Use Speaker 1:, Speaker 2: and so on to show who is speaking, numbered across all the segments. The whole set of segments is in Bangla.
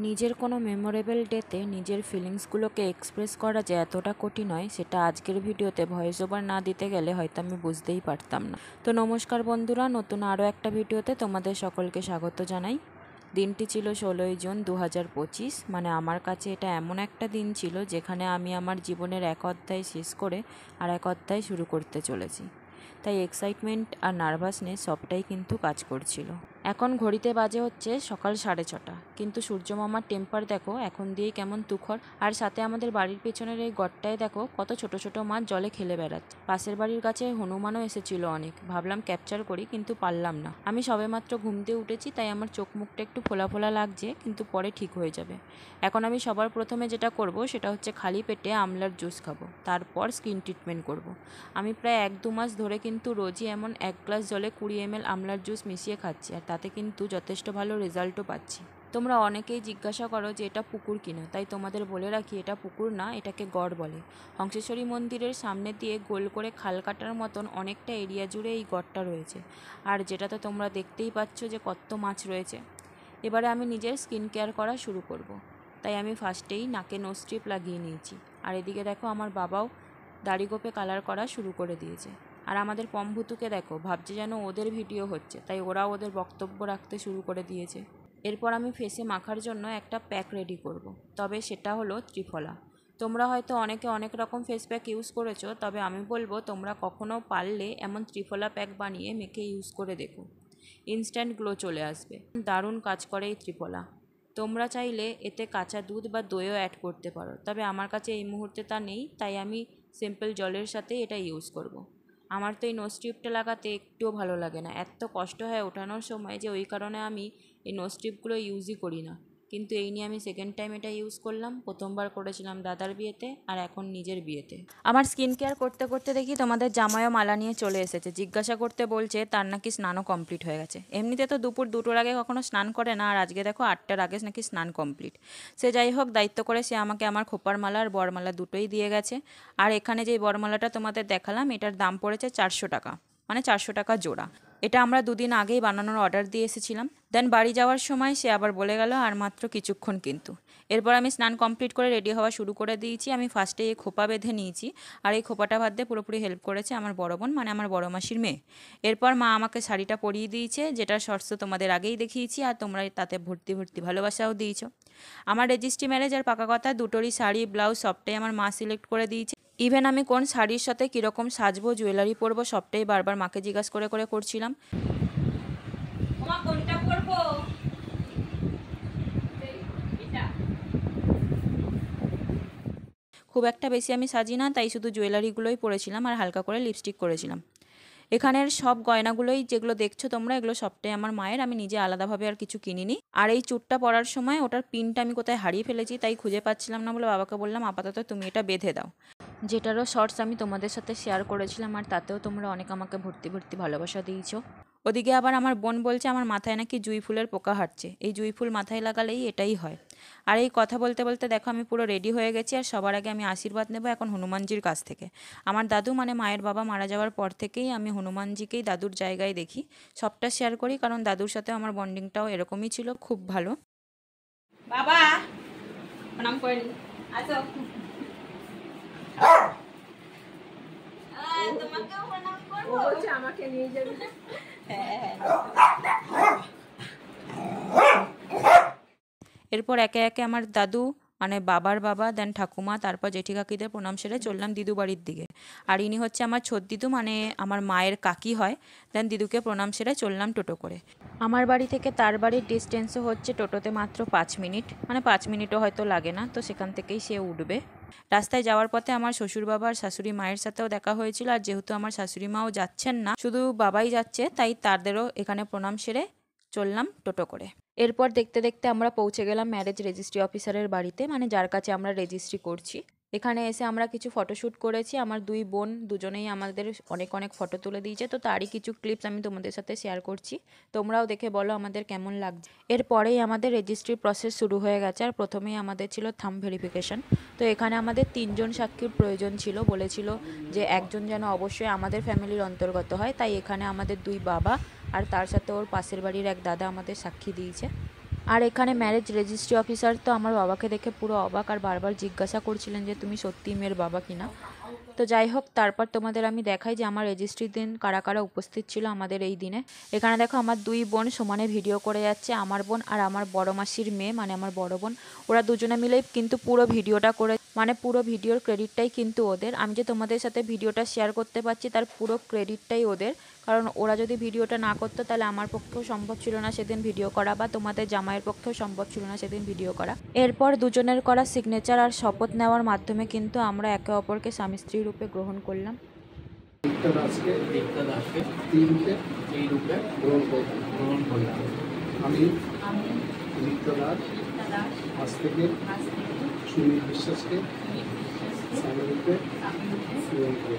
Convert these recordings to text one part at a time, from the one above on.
Speaker 1: নিজের কোনো মেমোরেবল ডেতে নিজের ফিলিংসগুলোকে এক্সপ্রেস করা যে এতটা কঠিন হয় সেটা আজকের ভিডিওতে ভয়েস ওভার না দিতে গেলে হয়তো আমি বুঝতেই পারতাম না। তো নমস্কার বন্ধুরা, নতুন আরও একটা ভিডিওতে তোমাদের সকলকে স্বাগত জানাই। দিনটি ছিল 16ই জুন 2025। মানে আমার কাছে এটা এমন একটা দিন ছিল যেখানে আমি আমার জীবনের এক অধ্যায় শেষ করে আর এক অধ্যায় শুরু করতে চলেছি। তাই এক্সাইটমেন্ট আর নার্ভাসনেস সবটাই কিন্তু কাজ করছিল। এখন ঘড়িতে বাজে হচ্ছে সকাল 6:30, কিন্তু সূর্যমামার টেম্পার দেখো এখন দিয়েই কেমন তুখর। আর সাথে আমাদের বাড়ির পেছনের এই গড়টায় দেখো কত ছোট ছোট মাছ জলে খেলে বেড়াচ্ছে। পাশের বাড়ির কাছে হনুমানও এসেছিল অনেক, ভাবলাম ক্যাপচার করি কিন্তু পারলাম না। আমি সবেমাত্র ঘুম দিয়ে উঠেছি তাই আমার চোখ মুখটা একটু ফোলা ফোলা লাগছে, কিন্তু পরে ঠিক হয়ে যাবে। এখন আমি সবার প্রথমে যেটা করব সেটা হচ্ছে খালি পেটে আমলার জুস খাবো, তারপর স্কিন ট্রিটমেন্ট করব। আমি প্রায় 1-2 মাস ধরে কিন্তু রোজই এমন 1 গ্লাস জলে 20 ml আমলার জুস মিশিয়ে খাচ্ছি, আর তাতে কিন্তু যথেষ্ট ভালো রেজাল্টও পাচ্ছি। তোমরা অনেকেই জিজ্ঞাসা করো যে এটা পুকুর কিনা, তাই তোমাদের বলে রাখি এটা পুকুর না, এটাকে গড় বলে। হংসেশ্বরী মন্দিরের সামনে দিয়ে গোল করে খাল কাটার মতন অনেকটা এরিয়া জুড়ে এই গড়টা রয়েছে, আর যেটাতে তোমরা দেখতেই পাচ্ছ যে কত মাছ রয়েছে। এবারে আমি নিজের স্কিন কেয়ার করা শুরু করব। তাই আমি ফার্স্টেই নাকে নোজ স্ট্রিপ লাগিয়ে নিয়েছি, আর এদিকে দেখো আমার বাবাও দাড়ি গোপে কালার করা শুরু করে দিয়েছে। আর আমাদের পম্ভুতুকে দেখো, ভাবছে যেন ওদের ভিডিও হচ্ছে, তাই ওরাও ওদের বক্তব্য রাখতে শুরু করে দিয়েছে। এরপর আমি ফেসে মাখার জন্য একটা প্যাক রেডি করব, তবে সেটা হলো ত্রিফলা। তোমরা হয়তো অনেকে অনেক রকম ফেস প্যাক ইউজ করেছো, তবে আমি বলবো তোমরা কখনো পারলে এমন ত্রিফলা প্যাক বানিয়ে মেখে ইউজ করে দেখো, ইনস্ট্যান্ট গ্লো চলে আসবে। দারুণ কাজ করে এই ত্রিফলা। তোমরা চাইলে এতে কাঁচা দুধ বা দইও অ্যাড করতে পারো, তবে আমার কাছে এই মুহূর্তে তা নেই, তাই আমি সিম্পল জলের সাথে এটা ইউজ করব। আমার তো এই নোজ স্ট্রিপটা লাগাতে একটুও ভালো লাগে না, এত কষ্ট হয় ওঠানোর সময় যে ওই কারণে আমি এই নোজ স্ট্রিপগুলো ইউজই করি না। কিন্তু এই নিয়ে আমি সেকেন্ড টাইম এটা ইউজ করলাম। প্রথমবার করেছিলাম দাদার বিয়েতে, আর এখন নিজের বিয়েতে। আমার স্কিন কেয়ার করতে করতে দেখি তোমাদের জামাইও মালা নিয়ে চলে এসেছে। জিজ্ঞাসা করতে বলছে তার নাকি স্নানও কমপ্লিট হয়ে গেছে। এমনিতে তো দুপুর 2টোর আগে কখনো স্নান করে না, আর আজকে দেখো 8টার আগে নাকি স্নান কমপ্লিট। সে যাই হোক, দায়িত্ব করে সে আমাকে আমার খোপার মালা আর বরমালা দুটোই দিয়ে গেছে। আর এখানে যে বরমালাটা তোমাদের দেখালাম এটার দাম পড়েছে 400 টাকা, মানে 400 টাকা জোড়া। এটা আমরা 2 দিন আগেই বানানোর অর্ডার দিয়ে এসেছিলাম। দেন বাড়ি যাওয়ার সময় সে আবার বলে গেল আর মাত্র কিছুক্ষণ কিন্তু। এরপর আমি স্নান কমপ্লিট করে রেডি হওয়া শুরু করে দিয়েছি। আমি ফার্স্টে এই খোপা বেঁধে নিয়েছি, আর এই খোপাটা বাঁধতে পুরোপুরি হেল্প করেছে আমার বড় বোন, মানে আমার বড় মাসির মেয়ে। এরপর মা আমাকে শাড়িটা পরিয়ে দিয়েছে, যেটা শর্টস তোমাদের আগেই দেখিয়েছি, আর তোমরা তাতে ভর্তি ভর্তি ভালোবাসাও দিয়েছো। আমার রেজিস্ট্রি ম্যারেজ আর পাকা কথা দুটোরই শাড়ি ব্লাউজ সবটাই আমার মা সিলেক্ট করে দিয়েছে। ইভেন আমি কোন শাড়ির সাথে কীরকম সাজবো, জুয়েলারি পরবো, সবটাই বারবার মাকে জিজ্ঞাসা করে করে করছিলাম। খুব একটা বেশি আমি সাজি না, তাই শুধু জুয়েলারিগুলোই পরেছিলাম আর হালকা করে লিপস্টিক করেছিলাম। এখানের সব গয়নাগুলোই যেগুলো দেখছো তোমরা, এগুলো সবটাই আমার মায়ের, আমি নিজে আলাদাভাবে আর কিছু কিনিনি। আর এই চুটটা পরার সময় ওটার পিনটা আমি কোথায় হারিয়ে ফেলেছি, তাই খুঁজে পাচ্ছিলাম না বলে বাবাকে বললাম আপাতত তুমি এটা বেঁধে দাও, যেটারও শর্টস আমি তোমাদের সাথে শেয়ার করেছিলাম, আর তাতেও তোমরা অনেক আমাকে ভর্তি ভর্তি ভালোবাসা দিয়েছো। ওদিকে আবার আমার বোন বলছে আমার মাথায় নাকি জুঁই ফুলের পোকা হাঁটছে, এই জুঁই ফুল মাথায় লাগালেই এটাই হয়। আর এই কথা বলতে বলতে দেখো আমি পুরো রেডি হয়ে গেছি, আর সবার আগে আমি আশীর্বাদ নেব এখন হনুমানজির কাছ থেকে। আমার দাদু মানে মায়ের বাবা মারা যাওয়ার পর থেকেই আমি হনুমানজিকেই দাদুর জায়গায় দেখি, সবটা শেয়ার করি, কারণ দাদুর সাথে আমার বন্ডিংটাও এরকমই ছিল, খুব ভালো। বাবা প্রণাম করে নি, আসো। তোমাকেও প্রণাম করব, বলছে আমাকে নিয়ে যাবে। এরপর একে একে আমার দাদু মানে বাবার বাবা, দেন ঠাকুমা, তারপর জেঠি কাকিদের প্রণাম সেরে চললাম দিদু বাড়ির দিকে। আর ইনি হচ্ছে আমার ছোট দিদু, মানে আমার মায়ের কাকি হয়। দেন দিদুকে প্রণাম সেরে চললাম টোটো করে। আমার বাড়ি থেকে তার বাড়ির ডিস্টেন্সও হচ্ছে টোটোতে মাত্র 5 মিনিট, মানে 5 মিনিটও হয়তো লাগে না, তো সেখান থেকেই সে উঠবে। রাস্তায় যাওয়ার পথে আমার শ্বশুর বাবা আর শাশুড়ি মায়ের সাথেও দেখা হয়েছিল, আর যেহেতু আমার শাশুড়ি মাও যাচ্ছেন না, শুধু বাবাই যাচ্ছে, তাই তাদেরও এখানে প্রণাম সেরে চললাম টোটো করে। এরপর দেখতে দেখতে আমরা পৌঁছে গেলাম ম্যারেজ রেজিস্ট্রি অফিসারের বাড়িতে, মানে যার কাছে আমরা রেজিস্ট্রি করছি। এখানে এসে আমরা কিছু ফটোশ্যুট করেছি। আমার 2 বোন দুজনেই আমাদের অনেক অনেক ফটো তুলে দিয়েছে, তো তারই কিছু ক্লিপস আমি তোমাদের সাথে শেয়ার করছি, তোমরাও দেখে বলো আমাদের কেমন লাগছে। এরপরেই আমাদের রেজিস্ট্রির প্রসেস শুরু হয়ে গেছে, আর প্রথমেই আমাদের ছিল থাম্ব ভেরিফিকেশন। তো এখানে আমাদের 3জন সাক্ষীর প্রয়োজন ছিল, বলেছিল যে একজন যেন অবশ্যই আমাদের ফ্যামিলির অন্তর্গত হয়, তাই এখানে আমাদের 2 বাবা আর তার সাথে ওর পাশের বাড়ির এক দাদা আমাদের সাক্ষী দিয়েছে। আর এখানে ম্যারেজ রেজিস্ট্রি অফিসার তো আমার বাবাকে দেখে পুরো অবাক আর বারবার জিজ্ঞাসা করছিলেন যে তুমি সত্যি মেয়ের বাবা কিনা। তো যাই হোক, তারপর তোমাদের আমি দেখাই যে আমার রেজিস্ট্রির দিন কারা কারা উপস্থিত ছিল আমাদের এই দিনে। এখানে দেখো আমার দুই বোন সমানে ভিডিও করে যাচ্ছে, আমার বোন আর আমার বড় মাসির মেয়ে মানে আমার বড় বোন। ওরা দুজনে মিলেই কিন্তু পুরো ভিডিওটা করে, মানে পুরো ভিডিওর ক্রেডিটটাই কিন্তু ওদের। আমি যে তোমাদের সাথে ভিডিওটা শেয়ার করতে পারছি তার পুরো ক্রেডিটটাই ওদের, কারণ ওরা যদি ভিডিওটা না করতো তাহলে আমার পক্ষেও সম্ভব ছিল না সেদিন ভিডিও করা, বা তোমাদের জামাইয়ের পক্ষেও সম্ভব ছিল না সেদিন ভিডিও করা। এরপর দুজনের করা সিগনেচার আর শপথ নেওয়ার মাধ্যমে কিন্তু আমরা একে অপরকে স্বামী স্ত্রী রূপে গ্রহণ করলাম।
Speaker 2: আমি দীপ্ত দাস আজ থেকে সুনীল বিশ্বাসকে স্বামী রূপে গ্রহণ করি।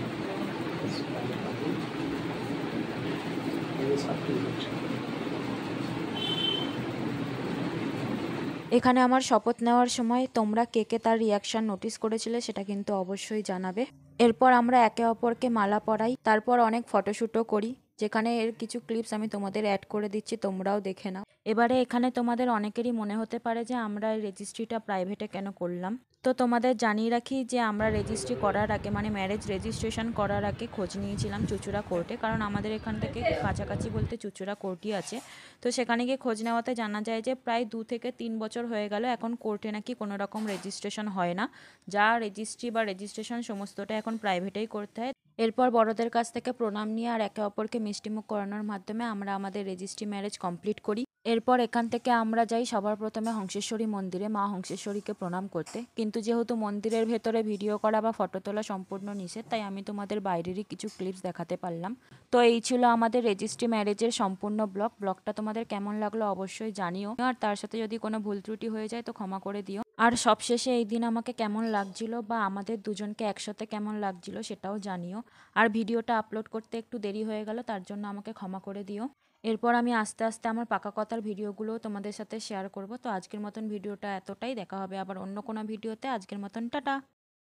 Speaker 1: এখানে আমার শপথ নেওয়ার সময় তোমরা কে কে তার রিয়াকশন নোটিস করেছিলে সেটা কিন্তু অবশ্যই জানাবে। এরপর আমরা একে অপরকে মালা পরাই, তারপর অনেক ফটোশ্যুটও করি, যেখানে এর কিছু ক্লিপস আমি তোমাদের অ্যাড করে দিচ্ছি, তোমরাও দেখে নাও। এবারে এখানে তোমাদের অনেকেরই মনে হতে পারে যে আমরা এই রেজিস্ট্রিটা প্রাইভেটে কেন করলাম। তো তোমাদের জানিয়ে রাখি যে আমরা রেজিস্ট্রি করার আগে মানে ম্যারেজ রেজিস্ট্রেশন করার আগে খোঁজ নিয়েছিলাম চুঁচুড়া কোর্টে, কারণ আমাদের এখান থেকে কাছাকাছি বলতে চুঁচুড়া কোর্টই আছে। তো সেখানে গিয়ে খোঁজ নেওয়াতে জানা যায় যে প্রায় 2 থেকে 3 বছর হয়ে গেল এখন কোর্টে নাকি কোনো রকম রেজিস্ট্রেশন হয় না, যা রেজিস্ট্রি বা রেজিস্ট্রেশন সমস্তটা এখন প্রাইভেটেই করতে হয়। এরপর বড়দের কাছ থেকে প্রণাম নিয়ে আর একে অপরকে মিষ্টিমুখ করানোর মাধ্যমে আমরা আমাদের রেজিস্ট্রি ম্যারেজ কমপ্লিট করি। এরপর এখান থেকে আমরা যাই সবার প্রথমে হংসেশ্বরী মন্দিরে মা হংসেশ্বরীকে প্রণাম করতে, কিন্তু যেহেতু মন্দিরের ভেতরে ভিডিও করা বা ফটো তোলা সম্পূর্ণ নিষেধ, তাই আমি তোমাদের বাইরেরই কিছু ক্লিপস দেখাতে পারলাম। তো এই ছিল আমাদের রেজিস্ট্রি ম্যারেজের সম্পূর্ণ ব্লগটা তোমাদের কেমন লাগলো অবশ্যই জানিও, আর তার সাথে যদি কোনো ভুল ত্রুটি হয়ে যায় তো ক্ষমা করে দিও। আর সবশেষে এই দিন আমাকে কেমন লাগছিল বা আমাদের দুজনকে একসাথে কেমন লাগছিল সেটাও জানিও। আর ভিডিওটা আপলোড করতে একটু দেরি হয়ে গেল, তার জন্য আমাকে ক্ষমা করে দিও। এরপর আমি আস্তে আস্তে আমার পাকা কথার ভিডিওগুলোও তোমাদের সাথে শেয়ার করব। তো আজকের মতন ভিডিওটা এতটাই, দেখা হবে আবার অন্য কোনো ভিডিওতে। আজকের মতন টাটা।